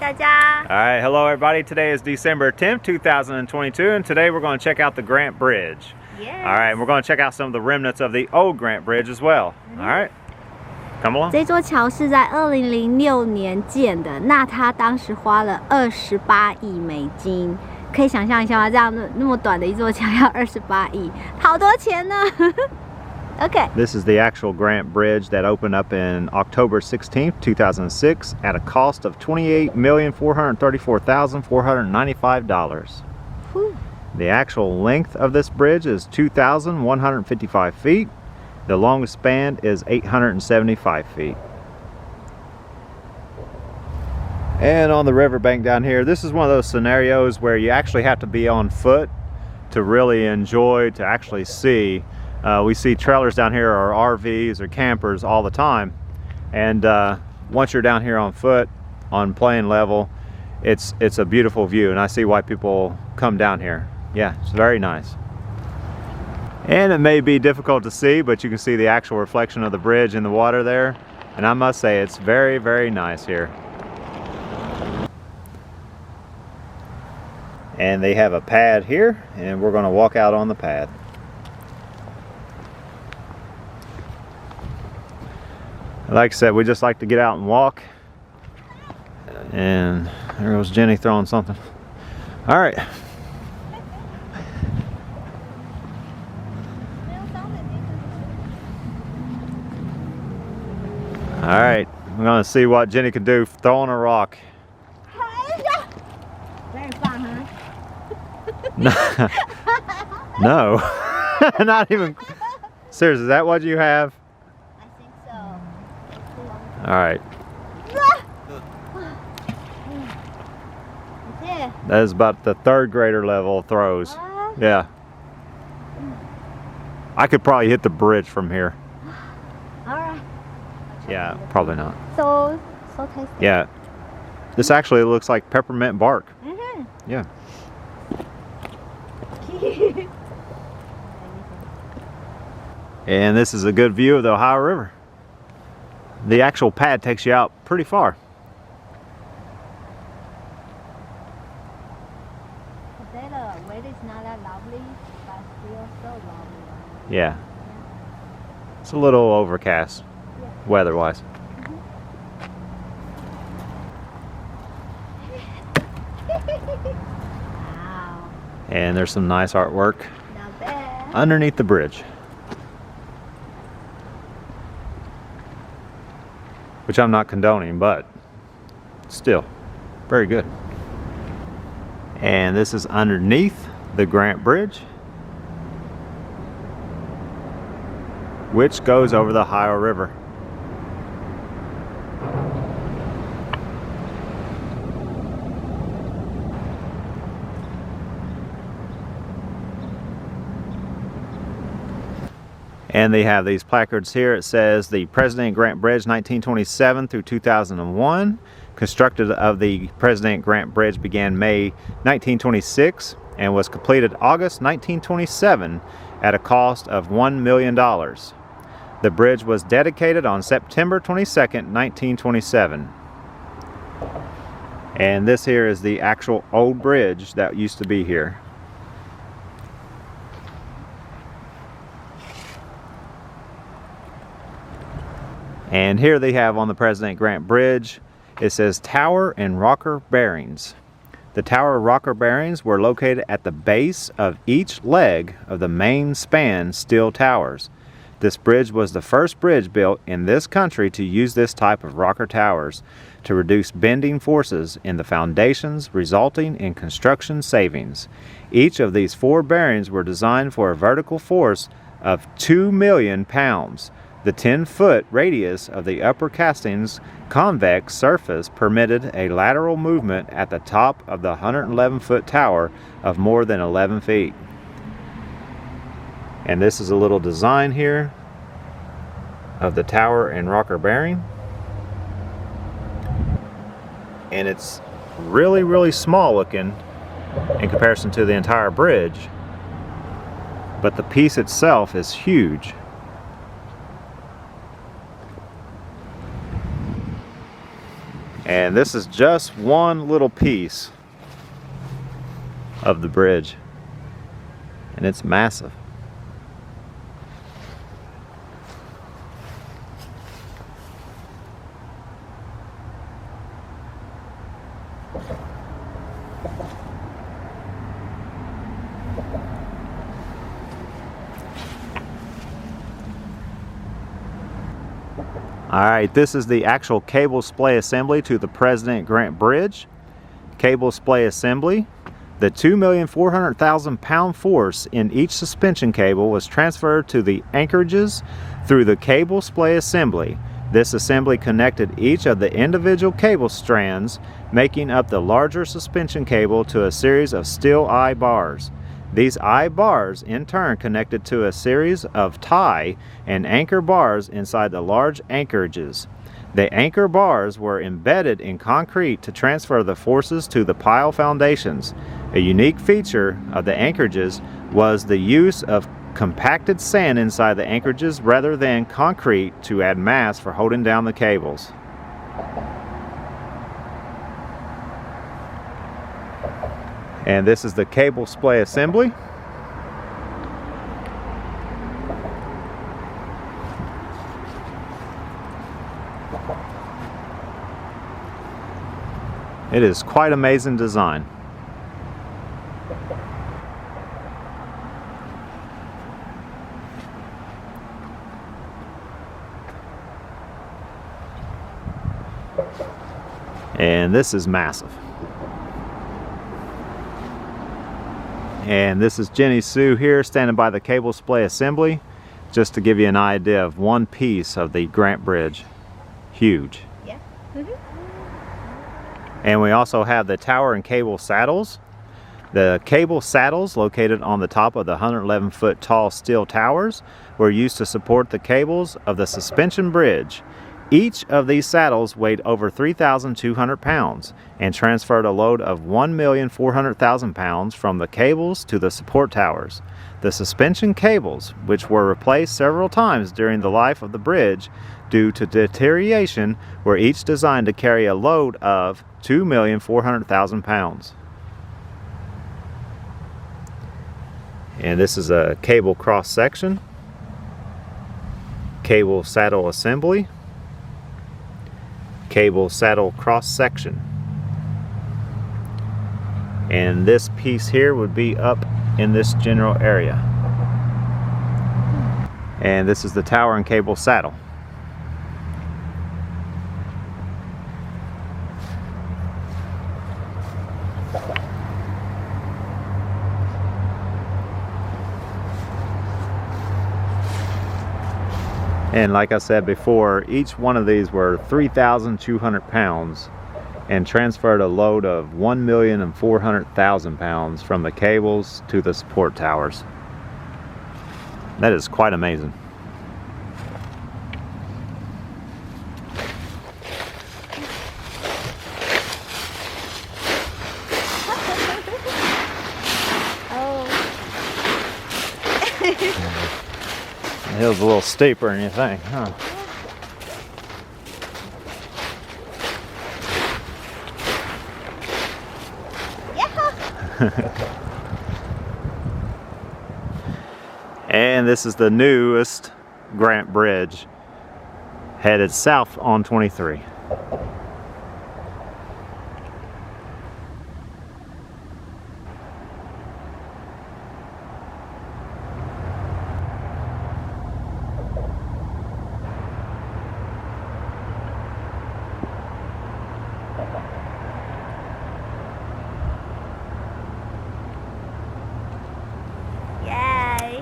大家。 Alright, hello everybody. Today is December 10th, 2022, and today we're going to check out the Grant Bridge. Yes. Alright, we're going to check out some of the remnants of the old Grant Bridge as well. Alright, come along. 这座桥是在2006年建的，那它当时花了28亿美金，可以想象一下吗？这样那么短的一座桥要28亿，好多钱呢。Okay. This is the actual Grant Bridge that opened up in October 16th, 2006 at a cost of $28,434,495. The actual length of this bridge is 2,155 feet. The longest span is 875 feet. And on the riverbank down here, this is one of those scenarios where you actually have to be on foot to really enjoy, to actually see. We see trailers down here or RVs or campers all the time, and once you're down here on foot, on plane level, it's a beautiful view, and I see why people come down here. Yeah, it's very nice. And it may be difficult to see, but you can see the actual reflection of the bridge in the water there, and I must say it's very, very nice here. And they have a pad here, and we're going to walk out on the pad. Like I said, we just like to get out and walk. And there goes Jenny throwing something. All right. All right, we're gonna see what Jenny can do throwing a rock. Very fun, huh? No, not even. Seriously, is that what you have? I think so. All right. That is about the third grader level throws. Yeah. I could probably hit the bridge from here. Alright. Yeah, probably not. So tasty. Yeah. This actually looks like peppermint bark. Mm-hmm. Yeah. And this is a good view of the Ohio River. The actual pad takes you out pretty far. Today the weather is not that lovely, but still so lovely. Yeah. It's a little overcast, weather-wise. Wow. And there's some nice artwork Not bad. underneath the bridge, which I'm not condoning, but still very good. And this is underneath the Grant Bridge, which goes over the Ohio River. And they have these placards here. It says the President Grant Bridge 1927 through 2001. Constructed of the President Grant Bridge began May 1926 and was completed August 1927 at a cost of $1 million. The bridge was dedicated on September 22nd, 1927. And this here is the actual old bridge that used to be here. And here they have on the President Grant Bridge, it says tower and rocker bearings. The tower rocker bearings were located at the base of each leg of the main span steel towers. This bridge was the first bridge built in this country to use this type of rocker towers to reduce bending forces in the foundations, resulting in construction savings. Each of these 4 bearings were designed for a vertical force of 2 million pounds. The 10-foot radius of the upper casting's convex surface permitted a lateral movement at the top of the 111-foot tower of more than 11 feet. And this is a little design here of the tower and rocker bearing. And it's really, really small looking in comparison to the entire bridge. But the piece itself is huge. And this is just one little piece of the bridge, and it's massive. Alright, this is the actual cable splay assembly to the President Grant Bridge. Cable splay assembly. The 2,400,000 pound force in each suspension cable was transferred to the anchorages through the cable splay assembly. This assembly connected each of the individual cable strands, making up the larger suspension cable to a series of steel eye bars. These eye bars in turn connected to a series of tie and anchor bars inside the large anchorages. The anchor bars were embedded in concrete to transfer the forces to the pile foundations. A unique feature of the anchorages was the use of compacted sand inside the anchorages rather than concrete to add mass for holding down the cables. And this is the cable splay assembly. It is quite amazing design. And this is massive. And this is Jenny Sue here standing by the cable splay assembly, just to give you an idea of one piece of the Grant Bridge. Huge. Yeah. And we also have the tower and cable saddles. The cable saddles, located on the top of the 111-foot tall steel towers, were used to support the cables of the suspension bridge. Each of these saddles weighed over 3,200 pounds and transferred a load of 1,400,000 pounds from the cables to the support towers. The suspension cables, which were replaced several times during the life of the bridge due to deterioration, were each designed to carry a load of 2,400,000 pounds. And this is a cable cross section, cable saddle assembly, cable saddle cross section. And this piece here would be up in this general area. And this is the tower and cable saddle. And like I said before, each one of these were 3,200 pounds and transferred a load of 1,400,000 pounds from the cables to the support towers. That is quite amazing. The hill's a little steeper than you think, huh? Yeah. And this is the newest Grant Bridge, headed south on 23.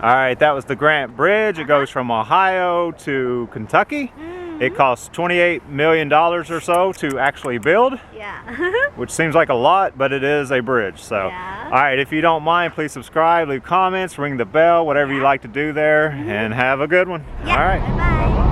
All right, that was the Grant Bridge. It goes from Ohio to Kentucky. It costs $28 million or so to actually build. Yeah. Which seems like a lot, but it is a bridge. So, yeah. All right, if you don't mind, please subscribe, leave comments, ring the bell, whatever you like to do there, and have a good one. Yeah. All right. Bye-bye.